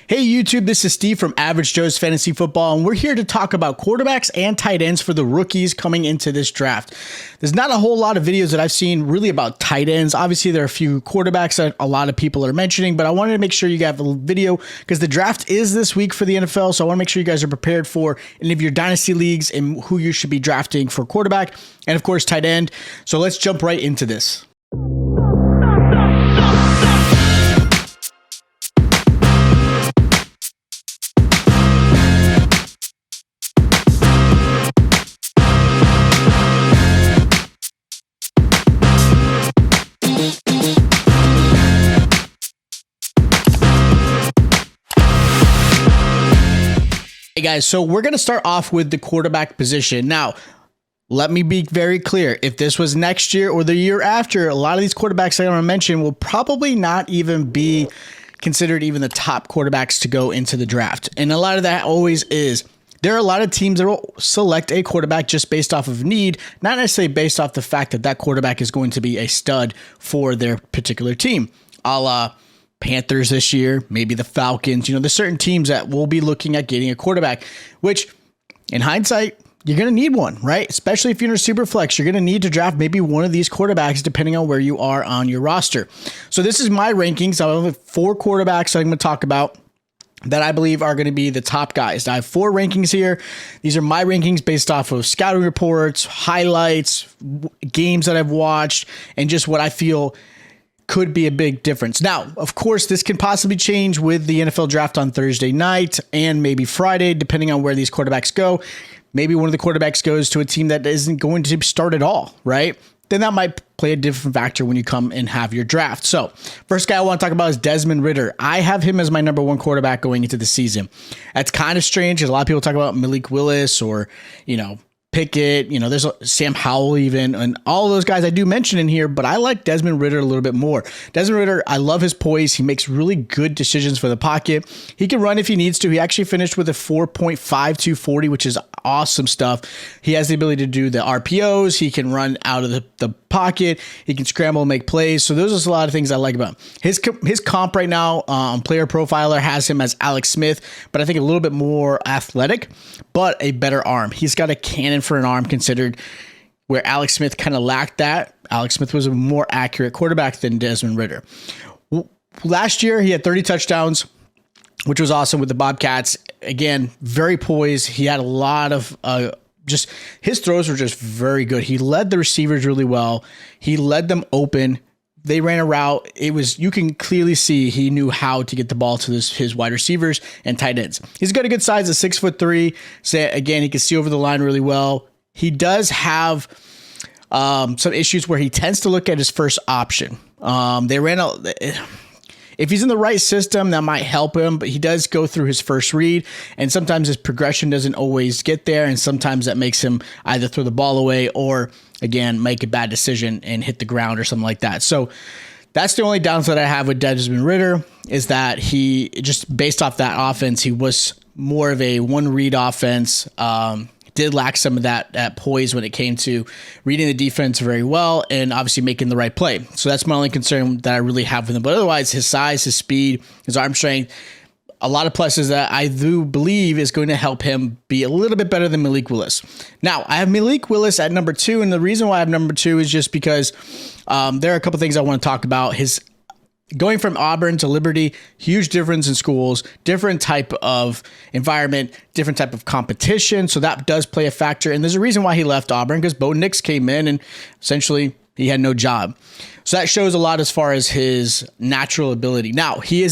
Hey YouTube, this is Steve from Average Joe's Fantasy Football, and we're here to talk about quarterbacks and tight ends for the rookies coming into this draft. There's not a whole lot of videos that I've seen really about tight ends. Obviously, there are a few quarterbacks that a lot of people are mentioning, but I wanted to make sure you have a video because the draft is this week for the NFL, so I want to make sure you guys are prepared for any of your dynasty leagues and who you should be drafting for quarterback and, of course, tight end. So let's jump right into this. Hey guys, so we're going to start off with the quarterback position. Now, let me be very clear. If this was next year or the year after, a lot of these quarterbacks I'm going to mention will probably not even be considered even the top quarterbacks to go into the draft. And a lot of that always is. There are a lot of teams that will select a quarterback just based off of need, not necessarily based off the fact that that quarterback is going to be a stud for their particular team. A la Panthers this year, maybe the Falcons. There's certain teams that will be looking at getting a quarterback, which in hindsight, you're going to need one, right? Especially if you're in a super flex, you're going to need to draft maybe one of these quarterbacks depending on where you are on your roster. So this is my rankings. I have 4 quarterbacks that I'm going to talk about that I believe are going to be the top guys. I have 4 rankings here. These are my rankings based off of scouting reports, highlights, games that I've watched, and just what I feel could be a big difference. Now, of course, this can possibly change with the NFL draft on Thursday night and maybe Friday, depending on where these quarterbacks go. Maybe one of the quarterbacks goes to a team that isn't going to start at all, right? Then that might play a different factor when you come and have your draft. So, first guy I want to talk about is Desmond Ritter. I have him as my number 1 quarterback going into the season. That's kind of strange. A lot of people talk about Malik Willis or, Pickett, there's Sam Howell even, and all those guys I do mention in here, but I like Desmond Ritter a little bit more. Desmond Ritter, I love his poise. He makes really good decisions for the pocket. He can run if he needs to. He actually finished with a 4.52 40, which is awesome stuff. He has the ability to do the RPOs. He can run out of the pocket. He can scramble and make plays. So those are a lot of things I like about him. His comp right now on Player Profiler has him as Alex Smith, but I think a little bit more athletic, but a better arm. He's got a cannon for an arm considered where Alex Smith kind of lacked that. Alex Smith was a more accurate quarterback than Desmond Ritter. Last year, he had 30 touchdowns, which was awesome with the Bobcats. Again, very poised. He had a lot of his throws were just very good. He led the receivers really well. He led them open. They ran a route. You can clearly see he knew how to get the ball to his wide receivers and tight ends. He's got a good size of 6'3". So again, he can see over the line really well. He does have some issues where he tends to look at his first option. If he's in the right system, that might help him, but he does go through his first read, and sometimes his progression doesn't always get there, and sometimes that makes him either throw the ball away or, again, make a bad decision and hit the ground or something like that. So that's the only downside I have with Desmond Ritter is that he, just based off that offense, he was more of a one-read offense, did lack some of that poise when it came to reading the defense very well and obviously making the right play. So that's my only concern that I really have with him. But otherwise, his size, his speed, his arm strength, a lot of pluses that I do believe is going to help him be a little bit better than Malik Willis. Now, I have Malik Willis at number 2, and the reason why I have number 2 is just because there are a couple things I want to talk about. His going from Auburn to Liberty, huge difference in schools, different type of environment, different type of competition. So that does play a factor. And there's a reason why he left Auburn, because Bo Nix came in and essentially he had no job. So that shows a lot as far as his natural ability. Now, he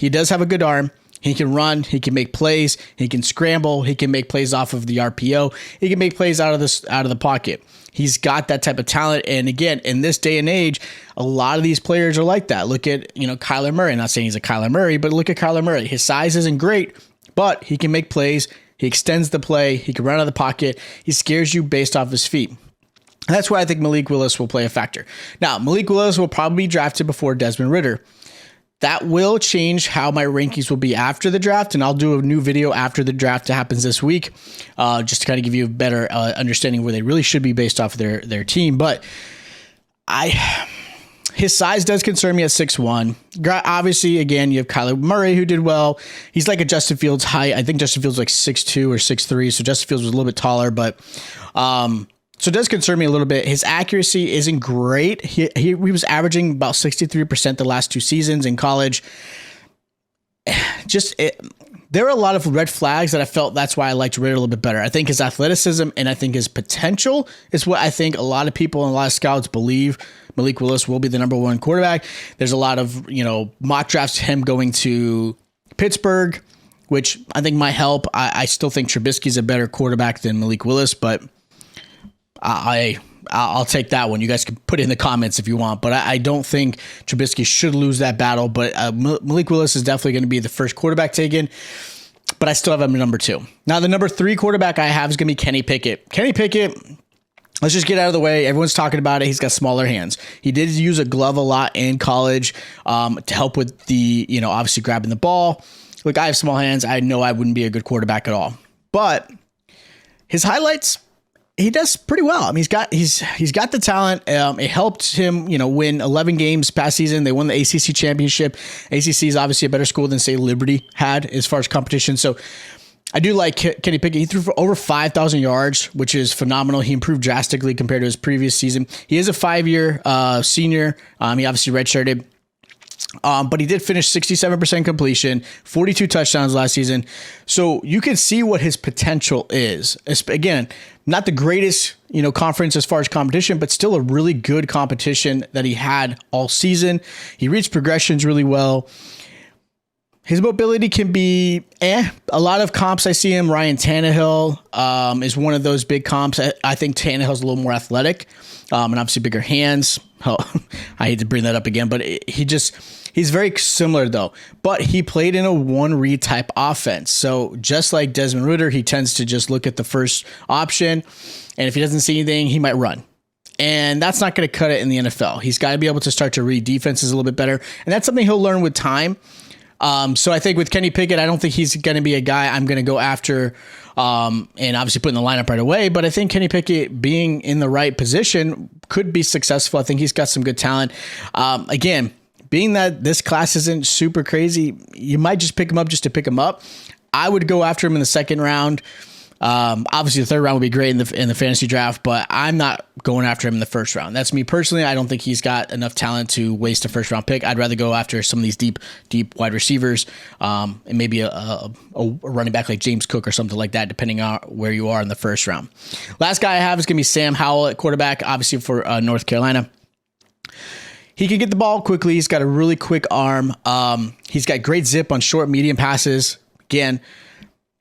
does have a good arm. He can run, he can make plays, he can scramble, he can make plays off of the RPO, he can make plays out of the pocket. He's got that type of talent, and again, in this day and age, a lot of these players are like that. Look at, Kyler Murray. I'm not saying he's a Kyler Murray, but look at Kyler Murray. His size isn't great, but he can make plays, he extends the play, he can run out of the pocket, he scares you based off his feet. That's why I think Malik Willis will play a factor. Now, Malik Willis will probably be drafted before Desmond Ritter. That will change how my rankings will be after the draft, and I'll do a new video after the draft that happens this week, just to kind of give you a better understanding where they really should be based off of their team. But his size does concern me at 6'1". Obviously, again, you have Kyler Murray, who did well. He's like a Justin Fields height. I think Justin Fields was like 6'2" or 6'3", so Justin Fields was a little bit taller, but so it does concern me a little bit. His accuracy isn't great. He was averaging about 63% the last 2 seasons in college. There are a lot of red flags that I felt that's why I liked Ritter a little bit better. I think his athleticism and I think his potential is what I think a lot of people and a lot of scouts believe Malik Willis will be the number 1 quarterback. There's a lot of, mock drafts, him going to Pittsburgh, which I think might help. I still think Trubisky's a better quarterback than Malik Willis, but I'll take that one. You guys can put it in the comments if you want, but I don't think Trubisky should lose that battle. But Malik Willis is definitely going to be the first quarterback taken, but I still have him number 2. Now, the number 3 quarterback I have is going to be Kenny Pickett. Kenny Pickett, let's just get out of the way. Everyone's talking about it. He's got smaller hands. He did use a glove a lot in college to help with the, obviously grabbing the ball. Look, I have small hands. I know I wouldn't be a good quarterback at all, but his highlights, he does pretty well. I mean, he's got the talent. It helped him, win 11 games past season. They won the ACC championship. ACC is obviously a better school than, say, Liberty had as far as competition. So I do like Kenny Pickett. He threw for over 5,000 yards, which is phenomenal. He improved drastically compared to his previous season. He is a 5-year senior. He obviously redshirted. But he did finish 67% completion, 42 touchdowns last season. So you can see what his potential is. Again, not the greatest, conference as far as competition, but still a really good competition that he had all season. He reads progressions really well. His mobility can be A lot of comps I see him. Ryan Tannehill is one of those big comps. I think Tannehill's a little more athletic and obviously bigger hands. Oh, I hate to bring that up again, but he's very similar though. But he played in a one-read type offense. So just like Desmond Ritter, he tends to just look at the first option. And if he doesn't see anything, he might run. And that's not going to cut it in the NFL. He's got to be able to start to read defenses a little bit better. And that's something he'll learn with time. So I think with Kenny Pickett, I don't think he's going to be a guy I'm going to go after and obviously put in the lineup right away. But I think Kenny Pickett being in the right position could be successful. I think he's got some good talent. Again, being that this class isn't super crazy, you might just pick him up just to pick him up. I would go after him in the second round. Obviously the third round would be great in the fantasy draft, but I'm not going after him in the first round. That's me personally. I don't think he's got enough talent to waste a first round pick. I'd rather go after some of these deep wide receivers, and maybe a running back like James Cook or something like that, depending on where you are in the first round. Last guy I have is going to be Sam Howell at quarterback, obviously for North Carolina. He can get the ball quickly. He's got a really quick arm. He's got great zip on short, medium passes. Again,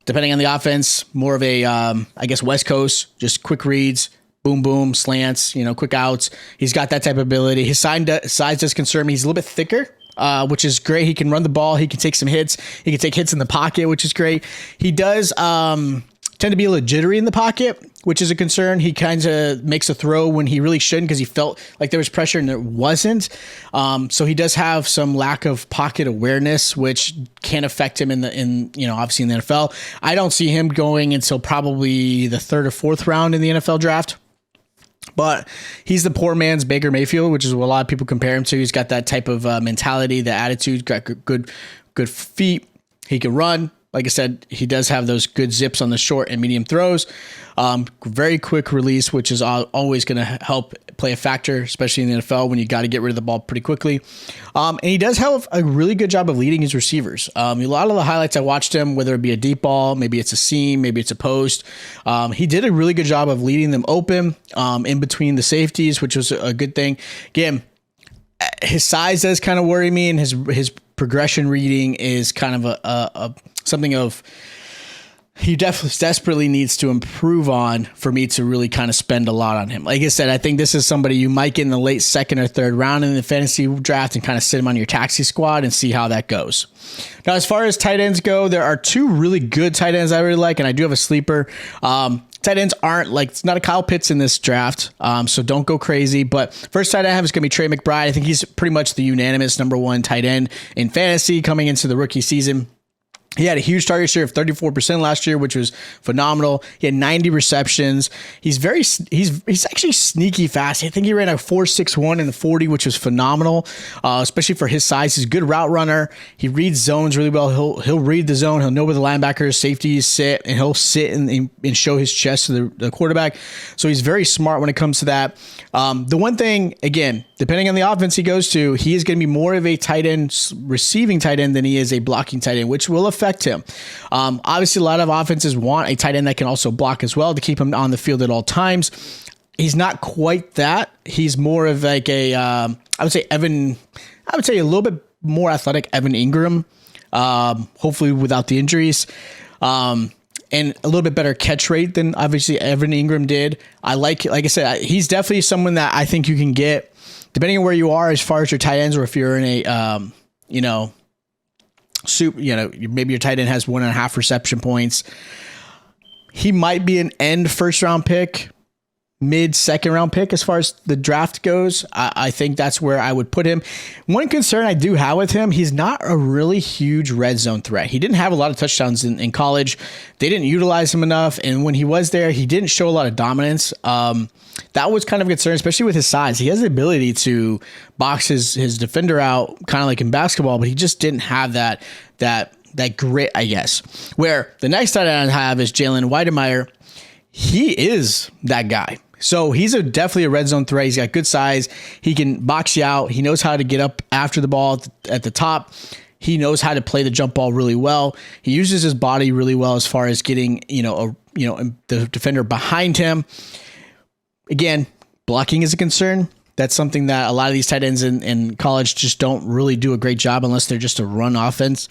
depending on the offense, more of a, West Coast, just quick reads, boom, boom, slants, quick outs. He's got that type of ability. His size does concern me. He's a little bit thicker, which is great. He can run the ball. He can take some hits. He can take hits in the pocket, which is great. He does tend to be a little jittery in the pocket, which is a concern. He kind of makes a throw when he really shouldn't because he felt like there was pressure and there wasn't. So he does have some lack of pocket awareness, which can affect him obviously in the NFL. I don't see him going until probably the third or fourth round in the NFL draft. But he's the poor man's Baker Mayfield, which is what a lot of people compare him to. He's got that type of mentality, the attitude, got good feet. He can run. Like I said, he does have those good zips on the short and medium throws. Very quick release, which is always going to help play a factor, especially in the NFL when you got to get rid of the ball pretty quickly. And he does have a really good job of leading his receivers. A lot of the highlights I watched him, whether it be a deep ball, maybe it's a seam, maybe it's a post. He did a really good job of leading them open in between the safeties, which was a good thing. Again, his size does kind of worry me, and his progression reading is kind of a something of he desperately needs to improve on for me to really kind of spend a lot on him. Like I said, I think this is somebody you might get in the late second or third round in the fantasy draft and kind of sit him on your taxi squad and see how that goes. Now, as far as tight ends go, there are two really good tight ends I really like, and I do have a sleeper. Tight ends aren't it's not a Kyle Pitts in this draft, so don't go crazy. But first tight end I have is going to be Trey McBride. I think he's pretty much the unanimous number one tight end in fantasy coming into the rookie season. He had a huge target share of 34% last year, which was phenomenal. He had 90 receptions. He's actually sneaky fast. I think he ran a 4.61 in the 40, which was phenomenal, especially for his size. He's a good route runner. He reads zones really well. He'll read the zone. He'll know where the linebackers, safeties sit, and he'll sit and show his chest to the quarterback. So he's very smart when it comes to that. The one thing, again, depending on the offense he goes to, he is going to be more of a tight end, receiving tight end than he is a blocking tight end, which will affect him. Obviously, a lot of offenses want a tight end that can also block as well to keep him on the field at all times. He's not quite that. He's more of like I would say a little bit more athletic Evan Ingram, hopefully without the injuries. And a little bit better catch rate than obviously Evan Ingram did. Like I said, he's definitely someone that I think you can get depending on where you are as far as your tight ends, or if you're in a, maybe your tight end has 1.5 reception points. He might be an end first round pick, mid second round pick as far as the draft goes. I think that's where I would put him. One concern I do have with him, he's not a really huge red zone threat. He didn't have a lot of touchdowns in college. They didn't utilize him enough. And when he was there, he didn't show a lot of dominance. That was kind of a concern, especially with his size. He has the ability to box his defender out kind of like in basketball, but he just didn't have that grit, I guess. Where the next tight end I have is Jalen Weidemeyer. He is that guy. So he's definitely a red zone threat. He's got good size. He can box you out. He knows how to get up after the ball at the top. He knows how to play the jump ball really well. He uses his body really well as far as getting, the defender behind him. Again, blocking is a concern. That's something that a lot of these tight ends in college just don't really do a great job unless they're just a run offense.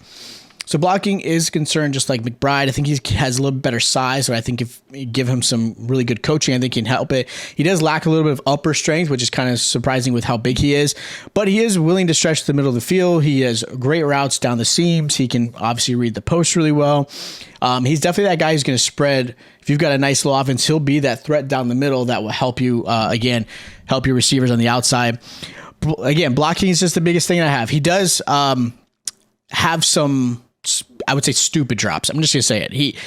So blocking is a concern, just like McBride. I think he has a little bit better size, so I think if you give him some really good coaching, I think he can help it. He does lack a little bit of upper strength, which is kind of surprising with how big he is, but he is willing to stretch the middle of the field. He has great routes down the seams. He can obviously read the post really well. He's definitely that guy who's going to spread. If you've got a nice little offense, he'll be that threat down the middle that will help you, help your receivers on the outside. Again, blocking is just the biggest thing I have. He does have some, I would say, stupid drops. I'm just going to say it.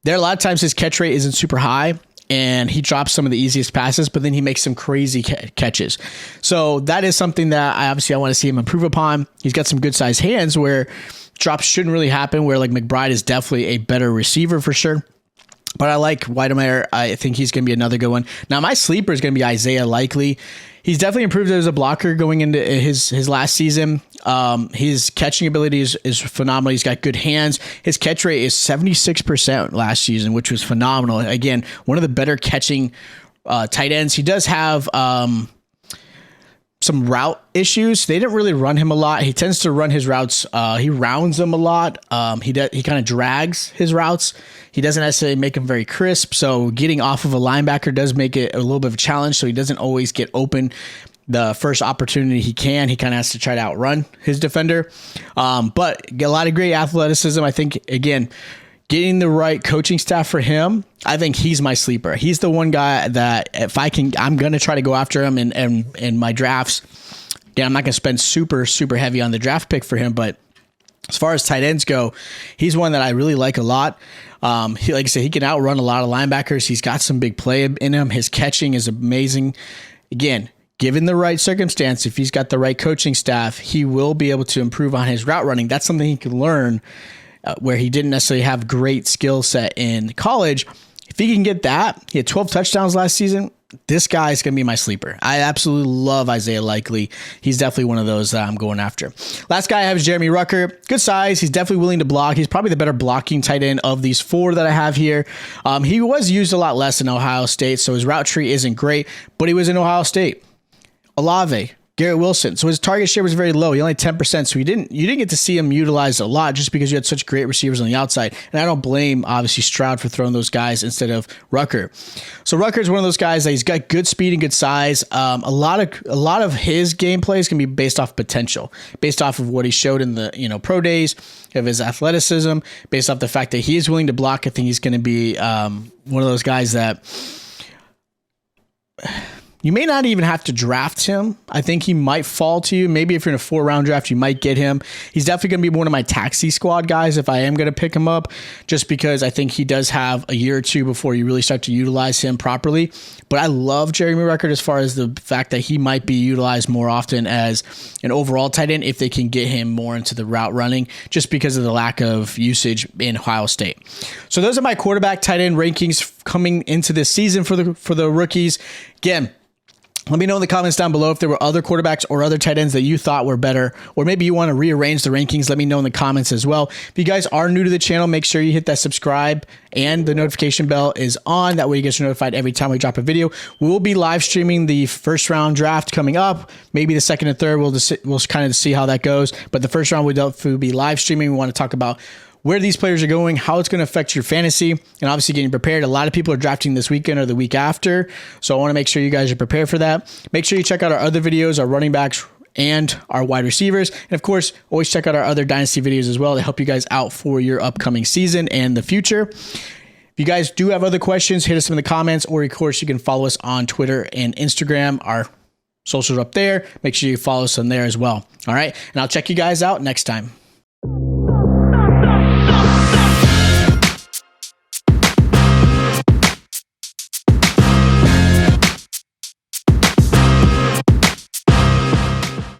There are a lot of times his catch rate isn't super high, and he drops some of the easiest passes, but then he makes some crazy catches. So that is something that I want to see him improve upon. He's got some good sized hands where drops shouldn't really happen, where like McBride is definitely a better receiver for sure. But I like Weidemeyer. I think he's going to be another good one. Now, my sleeper is going to be Isaiah Likely. He's definitely improved as a blocker going into his last season. His catching ability is phenomenal. He's got good hands. His catch rate is 76% last season, which was phenomenal. Again, one of the better catching tight ends. He does have some route issues. They didn't really run him a lot. He tends to run his routes. He rounds them a lot. He kind of drags his routes. He doesn't necessarily make them very crisp. So getting off of a linebacker does make it a little bit of a challenge. So he doesn't always get open the first opportunity he can. He kind of has to try to outrun his defender. But get a lot of great athleticism. I think, again, getting the right coaching staff for him, I think he's my sleeper. He's the one guy that I'm going to try to go after him in my drafts. Again, I'm not going to spend super, super heavy on the draft pick for him, but as far as tight ends go, he's one that I really like a lot. Like I said, he can outrun a lot of linebackers. He's got some big play in him. His catching is amazing. Again, given the right circumstance, if he's got the right coaching staff, he will be able to improve on his route running. That's something he can learn where he didn't necessarily have great skill set in college. If he can get that, he had 12 touchdowns last season. This guy is going to be my sleeper. I absolutely love Isaiah Likely. He's definitely one of those that I'm going after. Last guy I have is Jeremy Rucker. Good size. He's definitely willing to block. He's probably the better blocking tight end of these four that I have here. He was used a lot less in Ohio State, so his route tree isn't great, but he was in Ohio State. Olave, Garrett Wilson. So his target share was very low. He only had 10%. So you didn't get to see him utilized a lot just because you had such great receivers on the outside. And I don't blame, obviously, Stroud for throwing those guys instead of Rucker. So Rucker is one of those guys that he's got good speed and good size. A lot of his gameplay is going to be based off potential, based off of what he showed in the pro days, of his athleticism, based off the fact that he is willing to block. I think he's going to be one of those guys that You may not even have to draft him. I think he might fall to you. Maybe if you're in a 4-round draft, you might get him. He's definitely going to be one of my taxi squad guys if I am going to pick him up, just because I think he does have a year or two before you really start to utilize him properly. But I love Jeremy Rucker as far as the fact that he might be utilized more often as an overall tight end if they can get him more into the route running, just because of the lack of usage in Ohio State. So those are my quarterback tight end rankings coming into this season for the rookies. Again, let me know in the comments down below if there were other quarterbacks or other tight ends that you thought were better, or maybe you want to rearrange the rankings. Let me know in the comments as well. If you guys are new to the channel, make sure you hit that subscribe and the notification bell is on. That way you get notified every time we drop a video. We will be live streaming the first round draft coming up. Maybe the second and third, we'll kind of see how that goes. But the first round we'll be live streaming. We want to talk about where these players are going, how it's going to affect your fantasy, and obviously getting prepared. A lot of people are drafting this weekend or the week after, so I want to make sure you guys are prepared for that. Make sure you check out our other videos, our running backs and our wide receivers. And of course, always check out our other Dynasty videos as well to help you guys out for your upcoming season and the future. If you guys do have other questions, hit us in the comments, or of course, you can follow us on Twitter and Instagram. Our socials are up there. Make sure you follow us on there as well. All right, and I'll check you guys out next time.